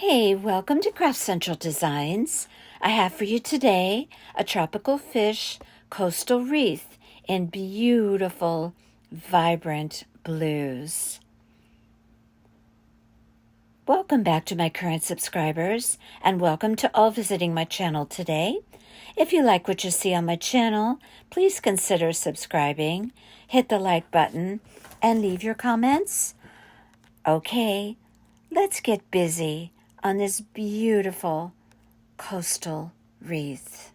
Hey, welcome to Craft Central Designs. I have for you today a tropical fish coastal wreath in beautiful, vibrant blues. Welcome back to my current subscribers, and welcome to all visiting my channel today. If you like what you see on my channel, please consider subscribing, hit the like button, and leave your comments. Okay, let's get busy on this beautiful coastal wreath.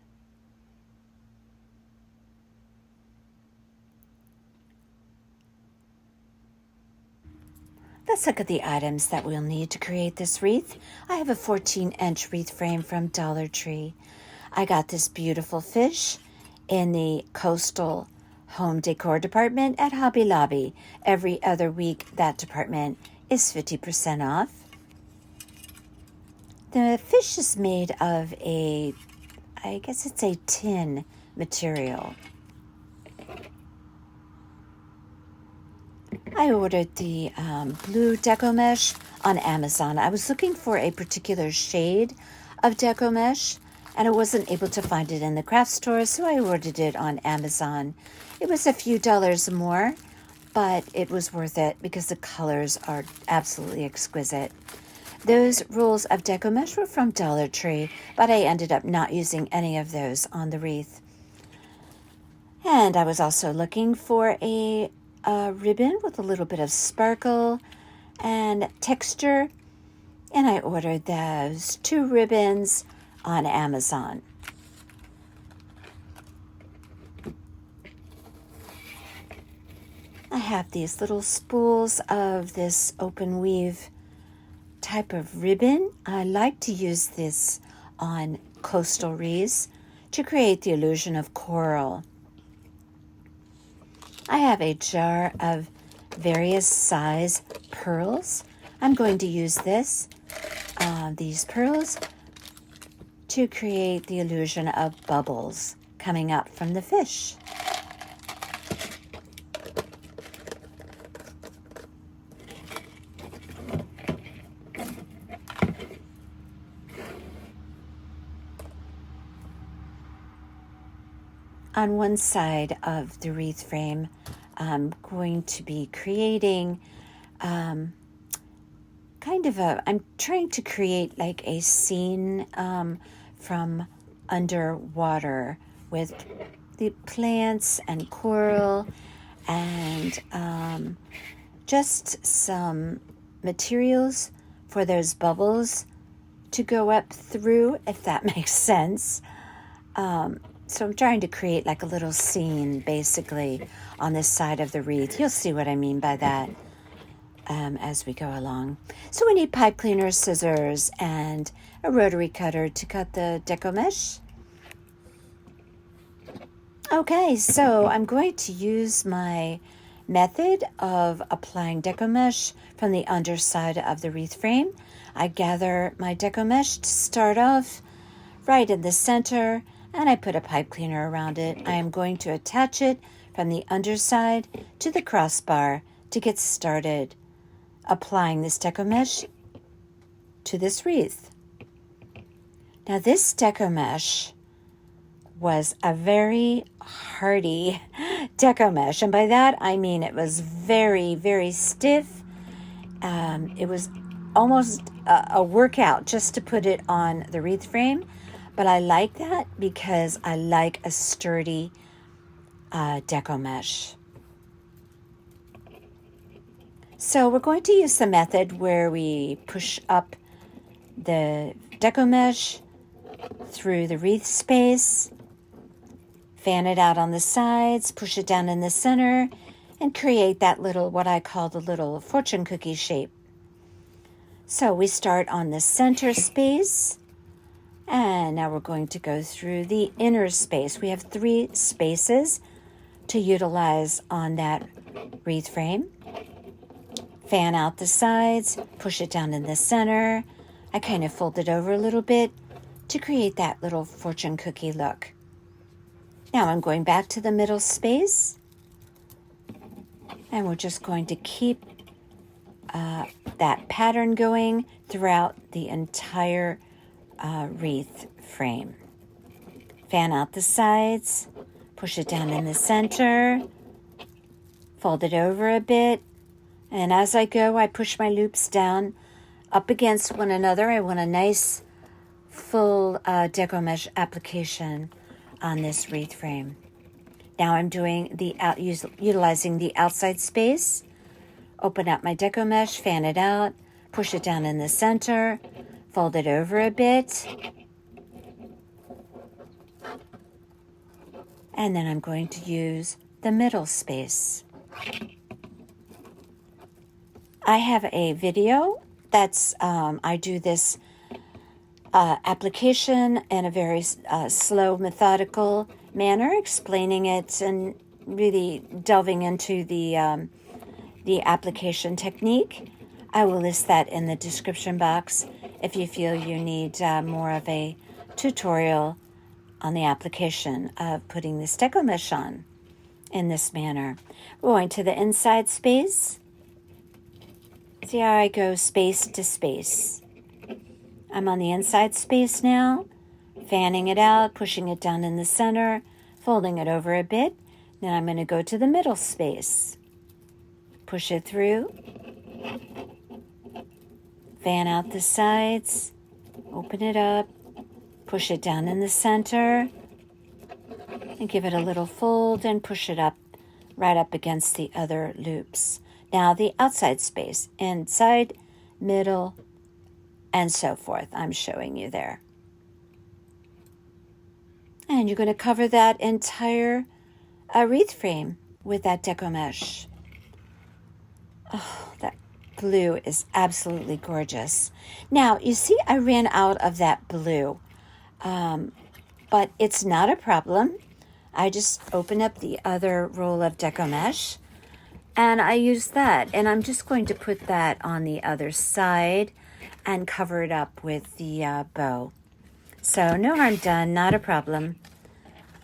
Let's look at the items that we'll need to create this wreath. I have a 14-inch wreath frame from Dollar Tree. I got this beautiful fish in the coastal home decor department at Hobby Lobby. Every other week, that department is 50% off. The fish is made of I guess it's a tin material. I ordered the blue Deco Mesh on Amazon. I was looking for a particular shade of Deco Mesh, and I wasn't able to find it in the craft store, so I ordered it on Amazon. It was a few dollars more, but it was worth it because the colors are absolutely exquisite. Those rolls of Deco Mesh were from Dollar Tree, but I ended up not using any of those on the wreath. And I was also looking for a ribbon with a little bit of sparkle and texture, and I ordered those 2 ribbons on Amazon. I have these little spools of this open weave type of ribbon. I like to use this on coastal wreaths to create the illusion of coral. I have a jar of various size pearls. I'm going to use these pearls to create the illusion of bubbles coming up from the fish. On one side of the wreath frame, I'm going to be creating I'm trying to create like a scene from underwater with the plants and coral and just some materials for those bubbles to go up through, if that makes sense. So I'm trying to create like a little scene, basically, on this side of the wreath. You'll see what I mean by that as we go along. So we need pipe cleaners, scissors, and a rotary cutter to cut the Deco Mesh. Okay, so I'm going to use my method of applying Deco Mesh from the underside of the wreath frame. I gather my Deco Mesh to start off right in the center, and I put a pipe cleaner around it. I am going to attach it from the underside to the crossbar to get started applying this Deco Mesh to this wreath. Now this Deco Mesh was a very hardy Deco Mesh, and by that I mean it was very, very stiff. It was almost a workout just to put it on the wreath frame. But I like that because I like a sturdy Deco Mesh. So we're going to use the method where we push up the Deco Mesh through the wreath space, fan it out on the sides, push it down in the center, and create that little, what I call the little fortune cookie shape. So we start on the center space, and now we're going to go through the inner space. We have 3 spaces to utilize on that wreath frame. Fan out the sides, push it down in the center. I kind of fold it over a little bit to create that little fortune cookie look. Now I'm going back to the middle space, and we're just going to keep that pattern going throughout the entire wreath frame. Fan out the sides, push it down in the center, fold it over a bit, and as I go, I push my loops down up against one another. I want a nice full Deco Mesh application on this wreath frame. Now I'm doing utilizing the outside space. Open up my Deco Mesh, fan it out, push it down in the center, fold it over a bit, and then I'm going to use the middle space. I have a video that's, I do this application in a very slow, methodical manner, explaining it and really delving into the application technique. I will list that in the description box if you feel you need more of a tutorial on the application of putting this Deco Mesh on in this manner. We're going to the inside space. See how I go space to space. I'm on the inside space now, fanning it out, pushing it down in the center, folding it over a bit. Then I'm going to go to the middle space. Push it through. Fan out the sides, open it up, push it down in the center, and give it a little fold and push it up, right up against the other loops. Now the outside space, inside, middle, and so forth. I'm showing you there. And you're going to cover that entire wreath frame with that Deco Mesh. Oh, that blue is absolutely gorgeous. Now, you see I ran out of that blue, but it's not a problem. I just open up the other roll of Deco Mesh, and I use that. And I'm just going to put that on the other side and cover it up with the bow. So no harm done, not a problem.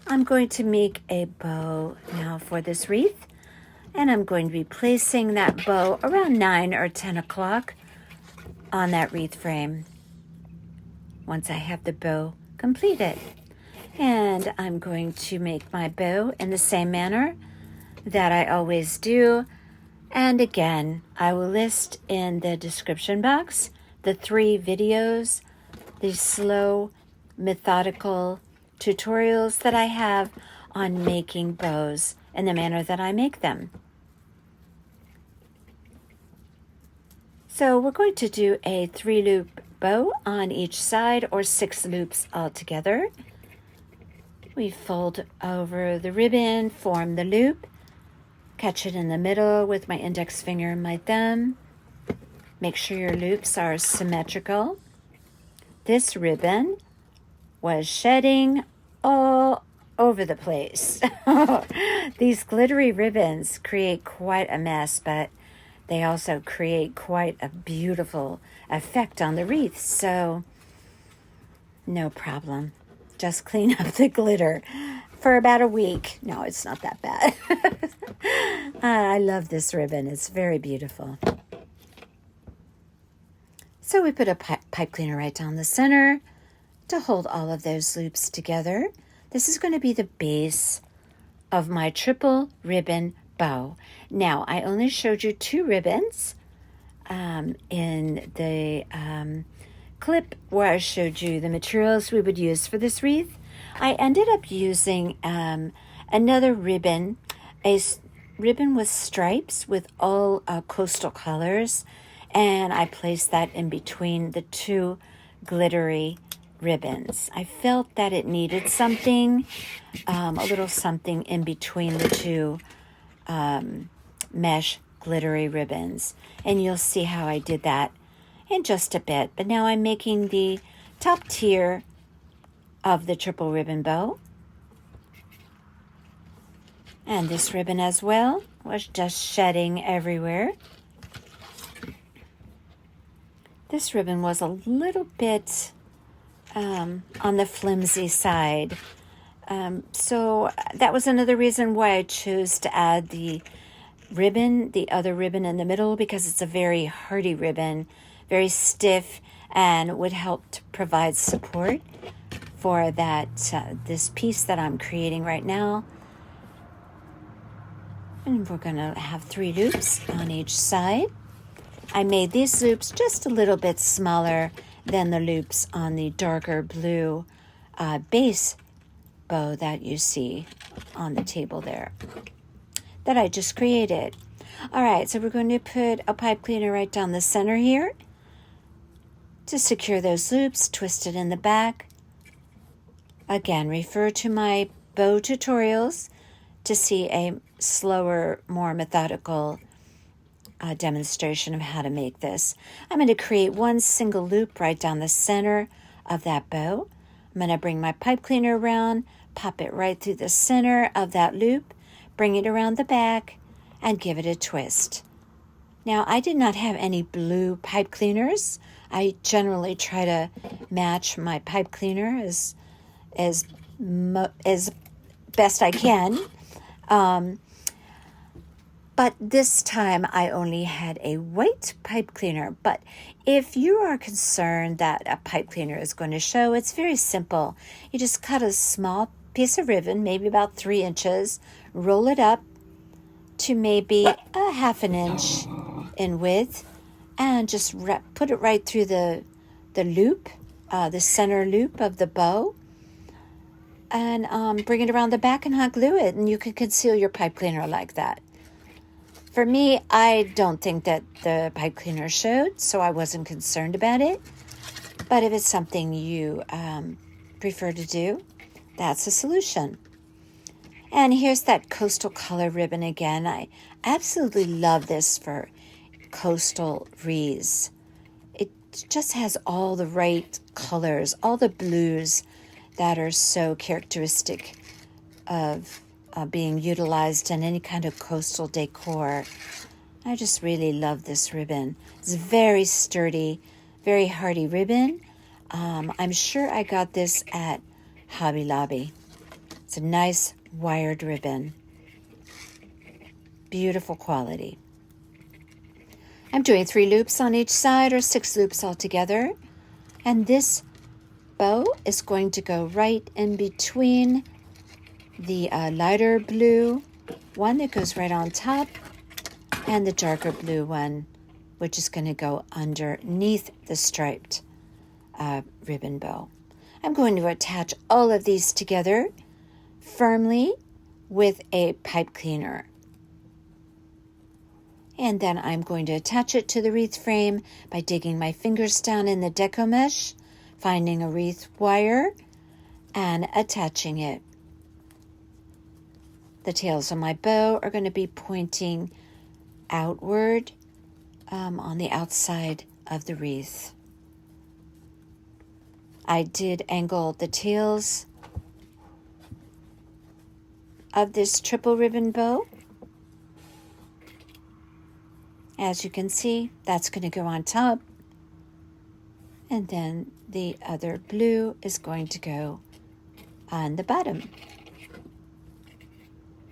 I'm going to make a bow now for this wreath. And I'm going to be placing that bow around 9 or 10 o'clock on that wreath frame once I have the bow completed. And I'm going to make my bow in the same manner that I always do. And again, I will list in the description box the 3 videos, the slow, methodical tutorials that I have on making bows in the manner that I make them. So we're going to do a 3-loop bow on each side, or 6 loops altogether. We fold over the ribbon, form the loop, catch it in the middle with my index finger and my thumb. Make sure your loops are symmetrical. This ribbon was shedding all over the place. These glittery ribbons create quite a mess, but they also create quite a beautiful effect on the wreath. So no problem. Just clean up the glitter for about a week. No, it's not that bad. I love this ribbon. It's very beautiful. So we put a pipe cleaner right down the center to hold all of those loops together. This is going to be the base of my triple ribbon bow. Now, I only showed you 2 ribbons in the clip where I showed you the materials we would use for this wreath. I ended up using another ribbon, a ribbon with stripes with all coastal colors, and I placed that in between the 2 glittery ribbons. I felt that it needed something, a little something in between the 2 mesh glittery ribbons. And you'll see how I did that in just a bit. But now I'm making the top tier of the triple ribbon bow. And this ribbon as well was just shedding everywhere. This ribbon was a little bit on the flimsy side. So that was another reason why I chose to add the ribbon, the other ribbon in the middle, because it's a very hardy ribbon, very stiff and would help to provide support for that this piece that I'm creating right now. And we're going to have 3 loops on each side. I made these loops just a little bit smaller than the loops on the darker blue base bow that you see on the table there that I just created. All right, so we're going to put a pipe cleaner right down the center here to secure those loops, twist it in the back. Again, refer to my bow tutorials to see a slower, more methodical demonstration of how to make this. I'm going to create one single loop right down the center of that bow. I'm going to bring my pipe cleaner around, pop it right through the center of that loop, bring it around the back, and give it a twist. Now, I did not have any blue pipe cleaners. I generally try to match my pipe cleaner as best I can. But this time I only had a white pipe cleaner. But if you are concerned that a pipe cleaner is going to show, it's very simple. You just cut a small piece of ribbon, maybe about 3 inches, roll it up to maybe a 1/2 inch in width, and just put it right through the loop, the center loop of the bow, and bring it around the back and hot glue it, and you can conceal your pipe cleaner like that. For me, I don't think that the pipe cleaner showed, so I wasn't concerned about it. But if it's something you prefer to do, that's a solution. And here's that coastal color ribbon again. I absolutely love this for coastal wreaths. It just has all the right colors, all the blues that are so characteristic of being utilized in any kind of coastal decor. I just really love this ribbon. It's very sturdy, very hardy ribbon. I'm sure I got this at Hobby Lobby. It's a nice wired ribbon. Beautiful quality. I'm doing 3 loops on each side, or 6 loops altogether. And this bow is going to go right in between the lighter blue one that goes right on top and the darker blue one, which is going to go underneath the striped ribbon bow. I'm going to attach all of these together firmly with a pipe cleaner. And then I'm going to attach it to the wreath frame by digging my fingers down in the Deco Mesh, finding a wreath wire, and attaching it. The tails of my bow are going to be pointing outward on the outside of the wreath. I did angle the tails of this triple ribbon bow. As you can see, that's going to go on top. And then the other blue is going to go on the bottom.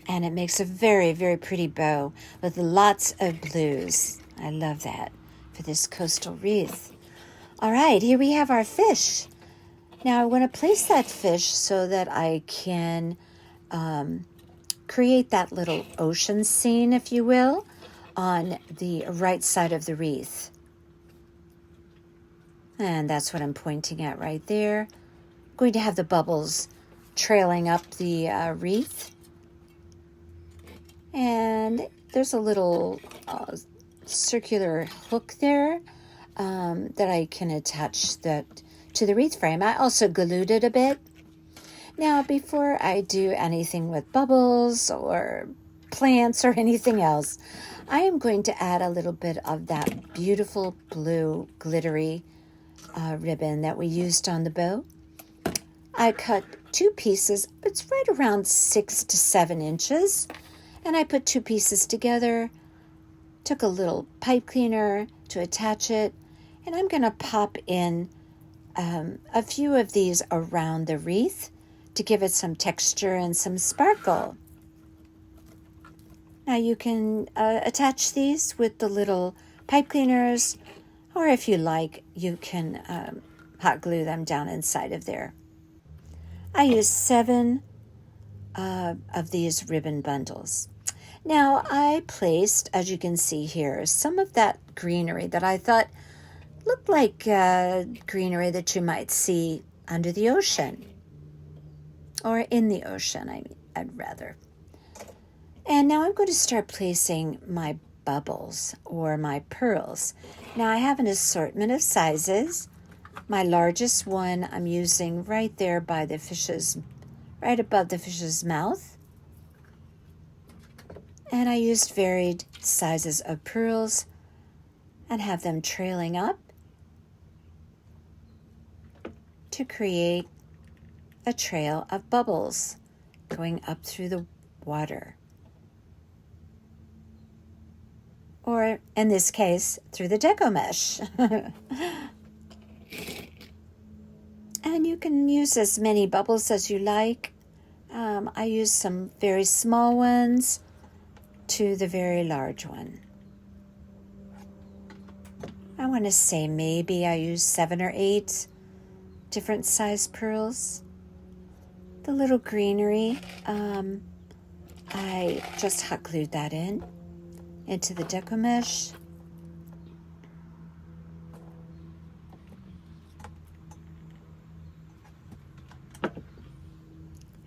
And it makes a very, very pretty bow with lots of blues. I love that for this coastal wreath. All right, here we have our fish. Now I want to place that fish so that I can create that little ocean scene, if you will, on the right side of the wreath. And that's what I'm pointing at right there. I'm going to have the bubbles trailing up the wreath. And there's a little circular hook there that I can attach that to the wreath frame. I also glued it a bit. Now, before I do anything with bubbles or plants or anything else, I am going to add a little bit of that beautiful blue glittery ribbon that we used on the bow. I cut 2 pieces. It's right around 6 to 7 inches. And I put 2 pieces together, took a little pipe cleaner to attach it, and I'm going to pop in a few of these around the wreath to give it some texture and some sparkle. Now you can attach these with the little pipe cleaners Or if you like, you can hot glue them down inside of there. I used 7 of these ribbon bundles. Now I placed, as you can see here, some of that greenery that I thought looked like greenery that you might see under the ocean, or in the ocean, I'd rather. And now I'm going to start placing my bubbles or my pearls. Now I have an assortment of sizes. My largest one I'm using right there by the fish's, right above the fish's mouth. And I used varied sizes of pearls and have them trailing up to create a trail of bubbles going up through the water. Or in this case, through the Deco Mesh. And you can use as many bubbles as you like. I use some very small ones to the very large one. I want to say maybe I use 7 or 8 different size pearls. The little greenery, I just hot glued that into the Deco Mesh.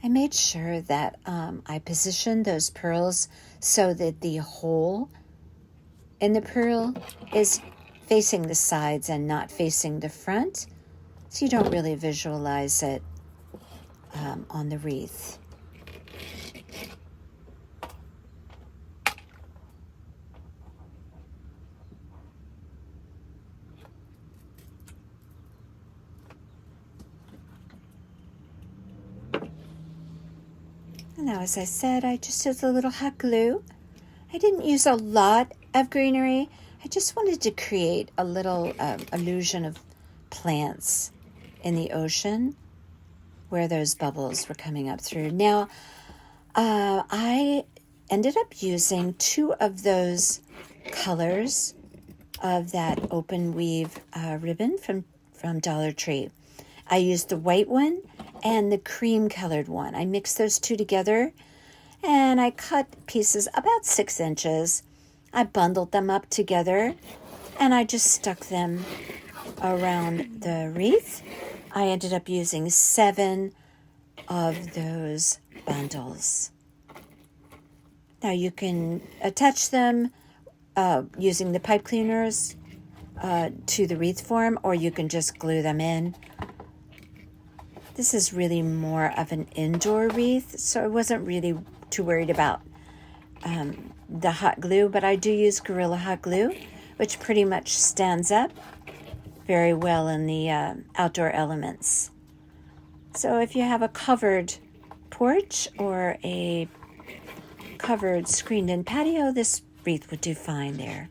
I made sure that I positioned those pearls so that the hole in the pearl is facing the sides and not facing the front, so you don't really visualize it on the wreath. Now, as I said, I just used a little hot glue. I didn't use a lot of greenery. I just wanted to create a little illusion of plants in the ocean where those bubbles were coming up through. Now, I ended up using 2 of those colors of that open weave ribbon from Dollar Tree. I used the white one and the cream colored one. I mixed those 2 together and I cut pieces about 6 inches. I bundled them up together and I just stuck them around the wreath. I ended up using 7 of those bundles. Now you can attach them using the pipe cleaners to the wreath form, or you can just glue them in. This is really more of an indoor wreath, so I wasn't really too worried about the hot glue, but I do use Gorilla Hot Glue, which pretty much stands up very well in the outdoor elements. So if you have a covered porch or a covered screened-in patio, this wreath would do fine there.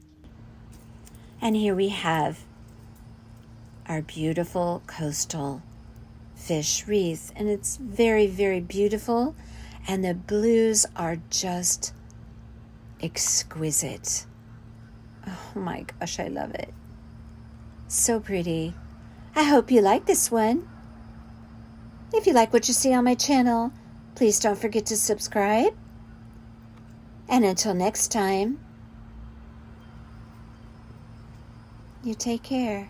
And here we have our beautiful coastal fish wreath, and it's very, very beautiful, and the blues are just exquisite. Oh my gosh, I love it. So pretty. I hope you like this one. If you like what you see on my channel, please don't forget to subscribe. And until next time, you take care.